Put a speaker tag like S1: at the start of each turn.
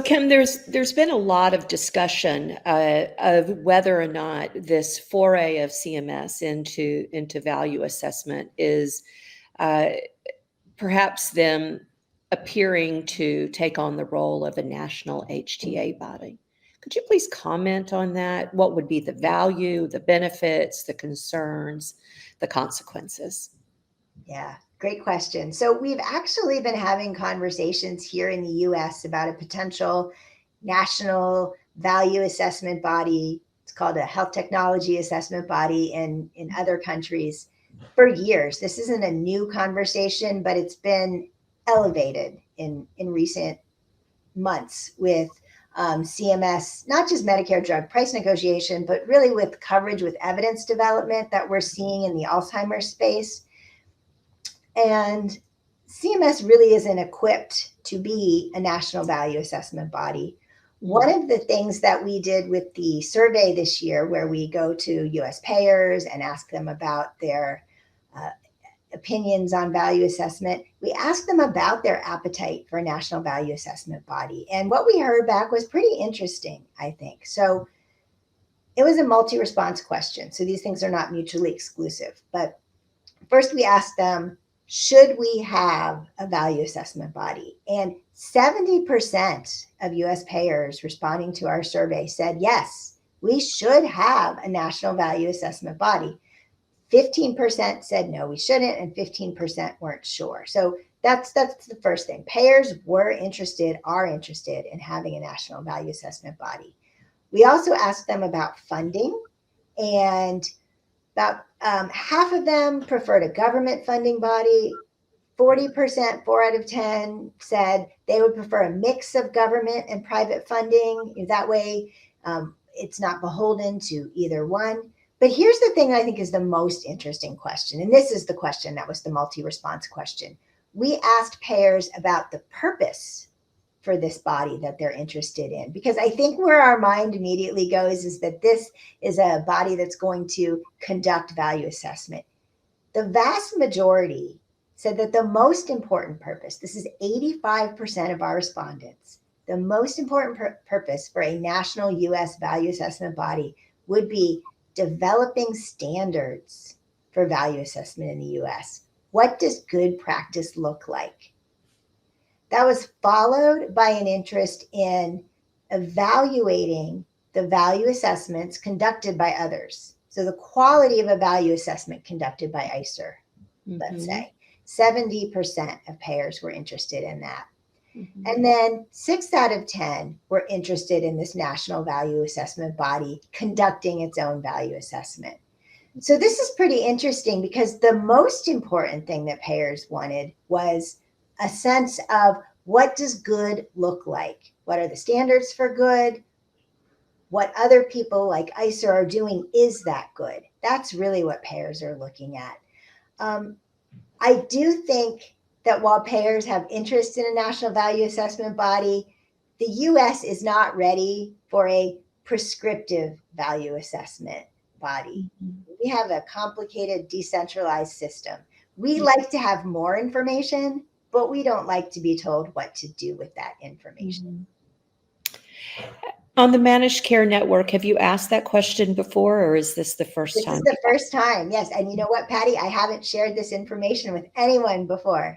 S1: So Kim, there's been a lot of discussion of whether or not this foray of CMS into value assessment is perhaps them appearing to take on the role of a national HTA body. Could you please comment on that? What would be the value, the benefits, the concerns, the consequences?
S2: Yeah, great question. So we've actually been having conversations here in the US about a potential national value assessment body. It's called a health technology assessment body in other countries for years. This isn't a new conversation, but it's been elevated in recent months with CMS, not just Medicare drug price negotiation, but really with coverage with evidence development that we're seeing in the Alzheimer's space. And CMS really isn't equipped to be a national value assessment body. One of the things that we did with the survey this year, where we go to US payers and ask them about their opinions on value assessment, we asked them about their appetite for a national value assessment body. And what we heard back was pretty interesting, I think. So it was a multi-response question. So these things are not mutually exclusive. But first we asked them, should we have a value assessment body? And 70% of US payers responding to our survey said, yes, we should have a national value assessment body. 15% said no, we shouldn't, and 15% weren't sure. So that's the first thing. Payers are interested in having a national value assessment body. We also asked them about funding, and about half of them preferred a government funding body. 40%, 4 out of 10, said they would prefer a mix of government and private funding. That way, it's not beholden to either one. But here's the thing I think is the most interesting question, and this is the question that was the multi-response question. We asked payers about the purpose for this body that they're interested in, because I think where our mind immediately goes is that this is a body that's going to conduct value assessment. The vast majority said that the most important purpose, this is 85% of our respondents, the most important purpose for a national US value assessment body would be developing standards for value assessment in the US. What does good practice look like? That was followed by an interest in evaluating the value assessments conducted by others. So the quality of a value assessment conducted by ICER, let's say. 70% of payers were interested in that. And then 6 out of 10 were interested in this national value assessment body conducting its own value assessment. So this is pretty interesting because the most important thing that payers wanted was a sense of what does good look like? What are the standards for good? What other people like ICER are doing, is that good? That's really what payers are looking at. I do think that while payers have interest in a national value assessment body, the US is not ready for a prescriptive value assessment body. We have a complicated, decentralized system. We like to have more information, but we don't like to be told what to do with that information.
S1: On the managed care network, have you asked that question before, or is this the first time?
S2: This is the first time, yes. And you know what, Patti? I haven't shared this information with anyone before.